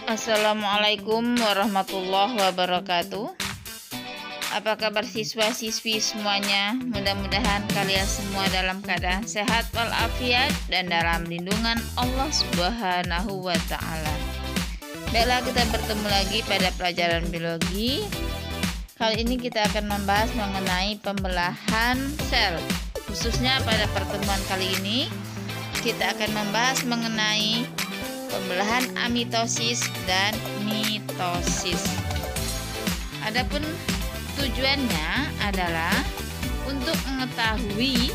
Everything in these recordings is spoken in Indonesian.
Assalamualaikum warahmatullahi wabarakatuh. Apa kabar siswa-siswi semuanya? Mudah-mudahan kalian semua dalam keadaan sehat walafiat dan dalam lindungan Allah Subhanahu wa Ta'ala. Baiklah, kita bertemu lagi pada pelajaran biologi. Kali ini kita akan membahas mengenai pembelahan sel. Khususnya pada pertemuan kali ini kita akan membahas mengenai pembelahan amitosis dan mitosis. Adapun tujuannya adalah untuk mengetahui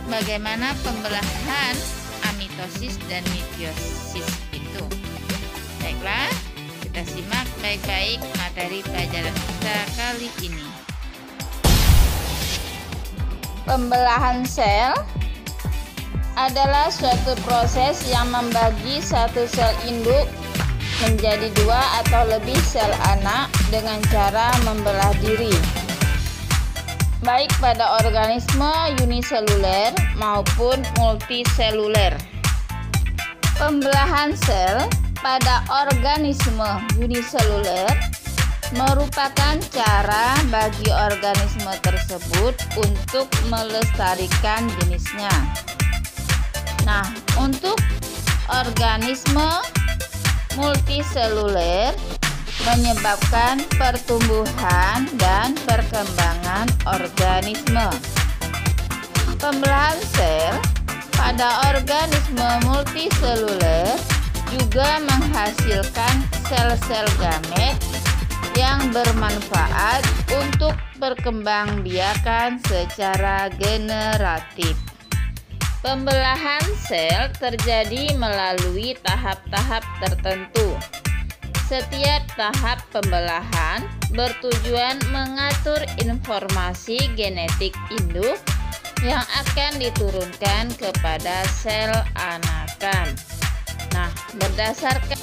bagaimana pembelahan amitosis dan mitosis itu. Baiklah, kita simak baik-baik materi pelajaran kita kali ini. Pembelahan sel adalah suatu proses yang membagi satu sel induk menjadi dua atau lebih sel anak dengan cara membelah diri, baik pada organisme uniseluler maupun multiseluler. Pembelahan sel pada organisme uniseluler merupakan cara bagi organisme tersebut untuk melestarikan jenisnya. Nah, untuk organisme multiseluler menyebabkan pertumbuhan dan perkembangan organisme. Pembelahan sel pada organisme multiseluler juga menghasilkan sel-sel gamet yang bermanfaat untuk perkembangbiakan secara generatif. Pembelahan sel terjadi melalui tahap-tahap tertentu. Setiap tahap pembelahan bertujuan mengatur informasi genetik induk yang akan diturunkan kepada sel anakan. Nah, berdasarkan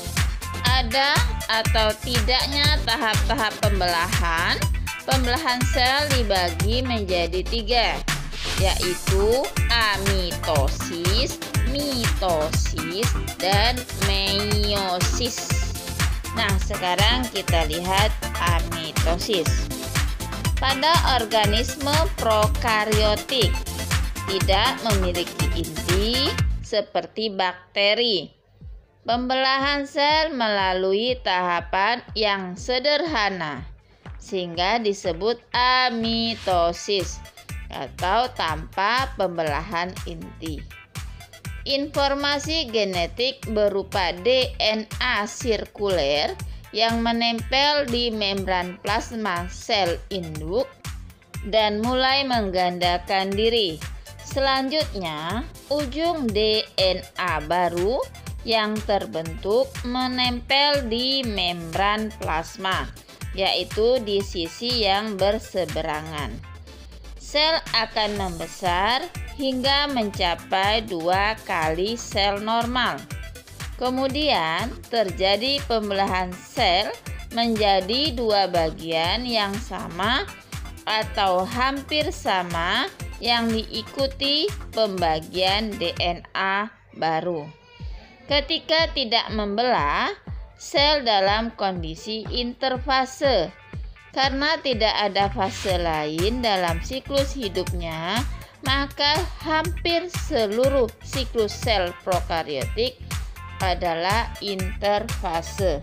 ada atau tidaknya tahap-tahap pembelahan, pembelahan sel dibagi menjadi 3, yaitu amitosis, mitosis, dan meiosis. Nah, sekarang kita lihat amitosis. Pada organisme prokariotik tidak memiliki inti seperti bakteri. Pembelahan sel melalui tahapan yang sederhana sehingga disebut amitosis atau tanpa pembelahan inti. Informasi genetik berupa DNA sirkuler yang menempel di membran plasma sel induk dan mulai menggandakan diri. Selanjutnya, ujung DNA baru yang terbentuk menempel di membran plasma, yaitu di sisi yang berseberangan. Sel akan membesar hingga mencapai 2 kali sel normal. Kemudian terjadi pembelahan sel menjadi 2 bagian yang sama atau hampir sama yang diikuti pembagian DNA baru. Ketika tidak membelah, sel dalam kondisi interfase. Karena tidak ada fase lain dalam siklus hidupnya, maka hampir seluruh siklus sel prokariotik adalah interfase.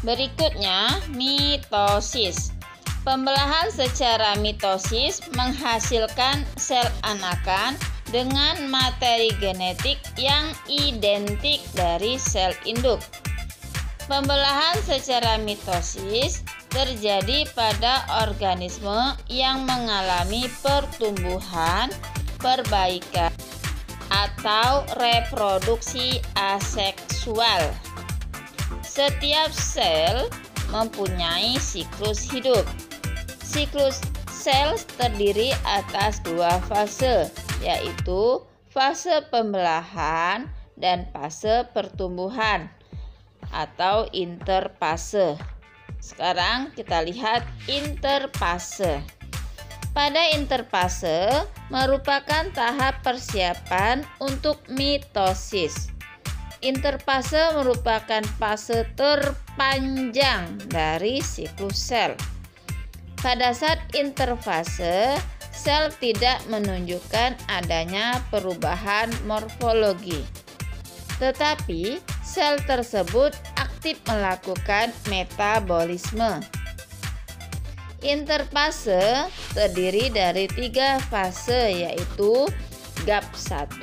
Berikutnya, mitosis. Pembelahan secara mitosis menghasilkan sel anakan dengan materi genetik yang identik dari sel induk. Pembelahan secara mitosis terjadi pada organisme yang mengalami pertumbuhan, perbaikan, atau reproduksi aseksual. Setiap sel mempunyai siklus hidup. Siklus sel terdiri atas 2 fase, yaitu fase pembelahan dan fase pertumbuhan atau interfase. Sekarang kita lihat interfase. Pada interfase merupakan tahap persiapan untuk mitosis. Interfase merupakan fase terpanjang dari siklus sel. Pada saat interfase, sel tidak menunjukkan adanya perubahan morfologi, tetapi sel tersebut aktif melakukan metabolisme. Interfase terdiri dari 3 fase, yaitu GAP1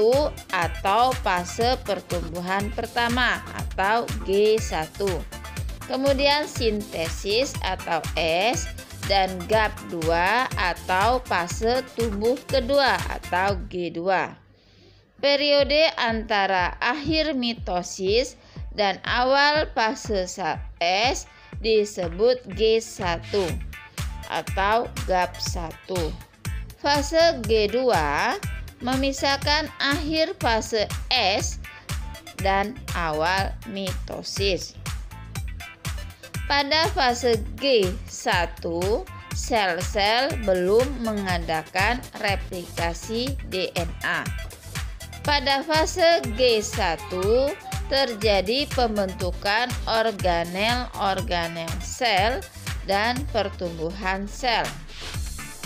atau fase pertumbuhan pertama atau G1, kemudian sintesis atau S, dan GAP2 atau fase tumbuh kedua atau G2. Periode antara akhir mitosis dan awal fase S disebut G1 atau GAP1. Fase G2 memisahkan akhir fase S dan awal mitosis. Pada fase G1, sel-sel belum mengadakan replikasi DNA. Pada fase G1 terjadi pembentukan organel-organel sel dan pertumbuhan sel.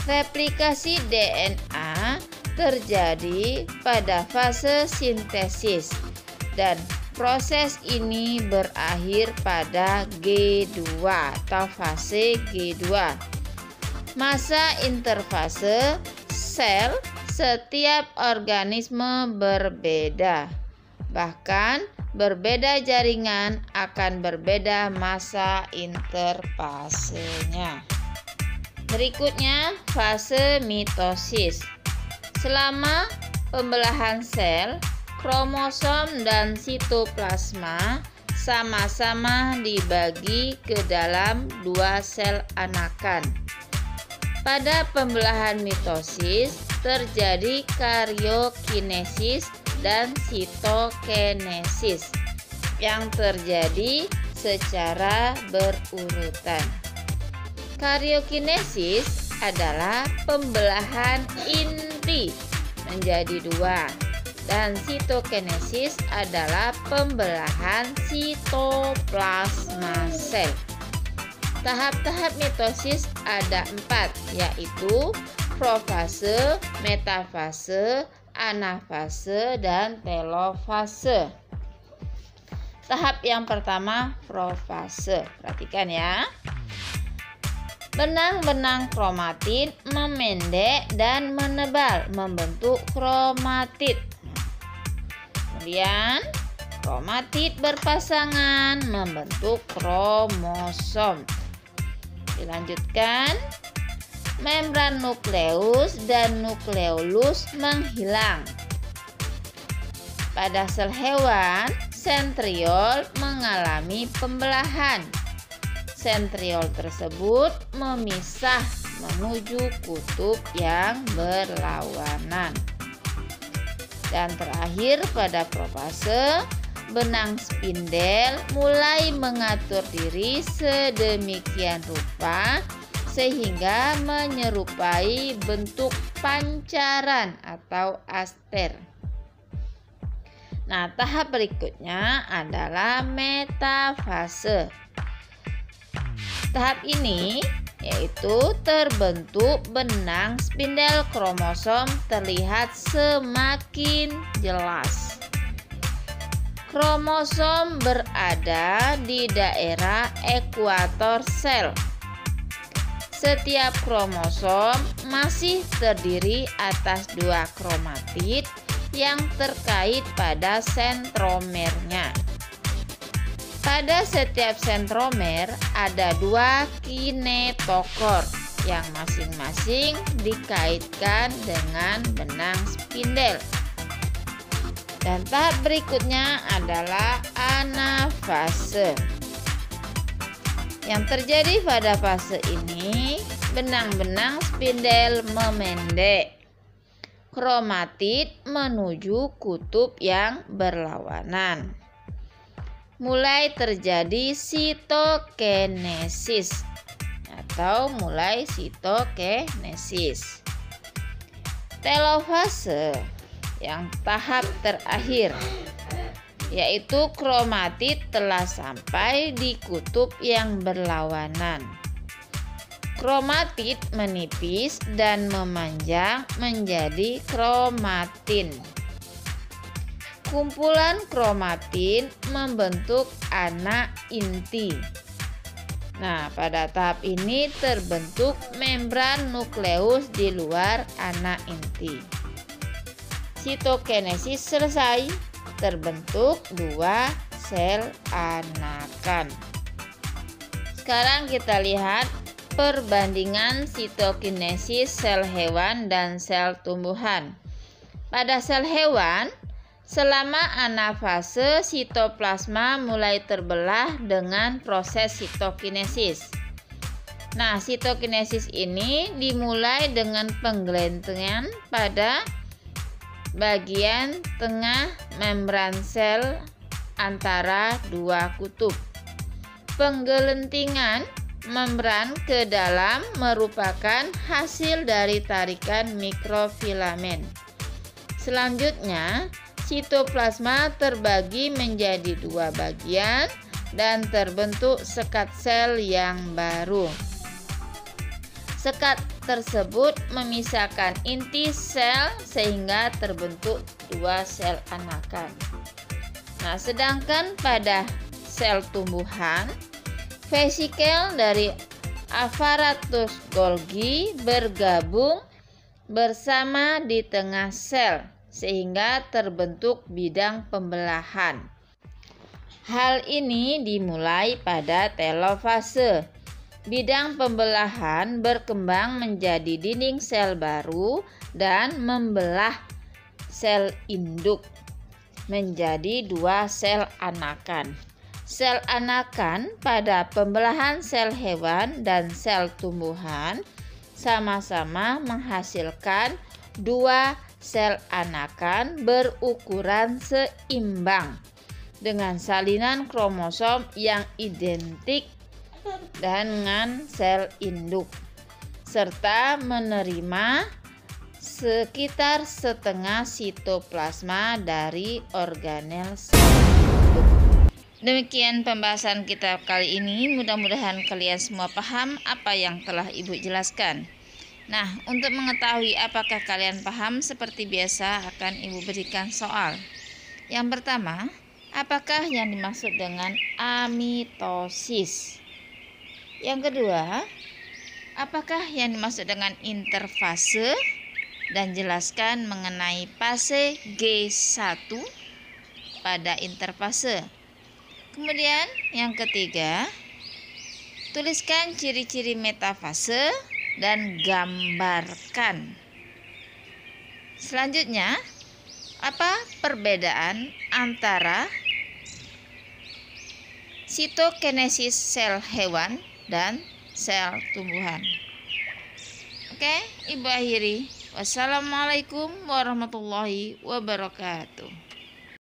Replikasi DNA terjadi pada fase sintesis dan proses ini berakhir pada G2 atau fase G2. Masa interfase sel setiap organisme berbeda. Bahkan berbeda jaringan akan berbeda masa interfasenya. Berikutnya fase mitosis. Selama pembelahan sel, kromosom dan sitoplasma sama-sama dibagi ke dalam 2 sel anakan. Pada pembelahan mitosis terjadi karyokinesis dan sitokinesis yang terjadi secara berurutan. Karyokinesis adalah pembelahan inti menjadi 2 dan sitokinesis adalah pembelahan sitoplasma sel. Tahap-tahap mitosis ada 4, yaitu profase, metafase, anafase, dan telofase. Tahap yang pertama, profase. Perhatikan ya. Benang-benang kromatid memendek dan menebal membentuk kromatid. Kemudian kromatid berpasangan membentuk kromosom. Dilanjutkan, membran nukleus dan nukleolus menghilang. Pada sel hewan, sentriol mengalami pembelahan. Sentriol tersebut memisah menuju kutub yang berlawanan. Dan terakhir pada profase, benang spindel mulai mengatur diri sedemikian rupa sehingga menyerupai bentuk pancaran atau aster. Nah, tahap berikutnya adalah metafase. Tahap ini yaitu terbentuk benang spindel kromosom terlihat semakin jelas. Kromosom berada di daerah ekuator sel. Setiap kromosom masih terdiri atas 2 kromatid yang terkait pada sentromernya. Pada setiap sentromer ada 2 kinetokor yang masing-masing dikaitkan dengan benang spindel. Dan tahap berikutnya adalah anafase. Yang terjadi pada fase ini, benang-benang spindel memendek. Kromatid menuju kutub yang berlawanan. Mulai terjadi sitokinesis atau mulai sitokinesis. Telofase yang tahap terakhir yaitu kromatid telah sampai di kutub yang berlawanan. Kromatid menipis dan memanjang menjadi kromatin. Kumpulan kromatin membentuk anak inti. Nah, pada tahap ini terbentuk membran nukleus di luar anak inti. Sitokinesis selesai, terbentuk 2 sel anakan. Sekarang kita lihat perbandingan sitokinesis sel hewan dan sel tumbuhan. Pada sel hewan, selama anafase sitoplasma mulai terbelah dengan proses sitokinesis. Nah, sitokinesis ini dimulai dengan penggelentingan pada bagian tengah membran sel antara 2 kutub. Penggelentingan membran ke dalam merupakan hasil dari tarikan mikrofilamen. Selanjutnya, sitoplasma terbagi menjadi 2 bagian dan terbentuk sekat sel yang baru. Sekat tersebut memisahkan inti sel sehingga terbentuk 2 sel anakan. Nah, sedangkan pada sel tumbuhan, vesikel dari aparatus Golgi bergabung bersama di tengah sel sehingga terbentuk bidang pembelahan. Hal ini dimulai pada telofase. Bidang pembelahan berkembang menjadi dinding sel baru dan membelah sel induk menjadi 2 sel anakan. Sel anakan pada pembelahan sel hewan dan sel tumbuhan sama-sama menghasilkan 2 sel anakan berukuran seimbang dengan salinan kromosom yang identik dengan sel induk serta menerima sekitar setengah sitoplasma dari organel sel induk. Demikian pembahasan kita kali ini. Mudah-mudahan kalian semua paham apa yang telah Ibu jelaskan. Nah, untuk mengetahui apakah kalian paham, seperti biasa akan Ibu berikan soal. Yang pertama, apakah yang dimaksud dengan amitosis? Yang kedua, apakah yang dimaksud dengan interfase? Dan jelaskan mengenai fase G1 pada interfase. Kemudian yang ketiga, tuliskan ciri-ciri metafase dan gambarkan. Selanjutnya, apa perbedaan antara sitokinesis sel hewan dan sel tumbuhan? Oke, Ibu akhiri. Wassalamualaikum warahmatullahi wabarakatuh.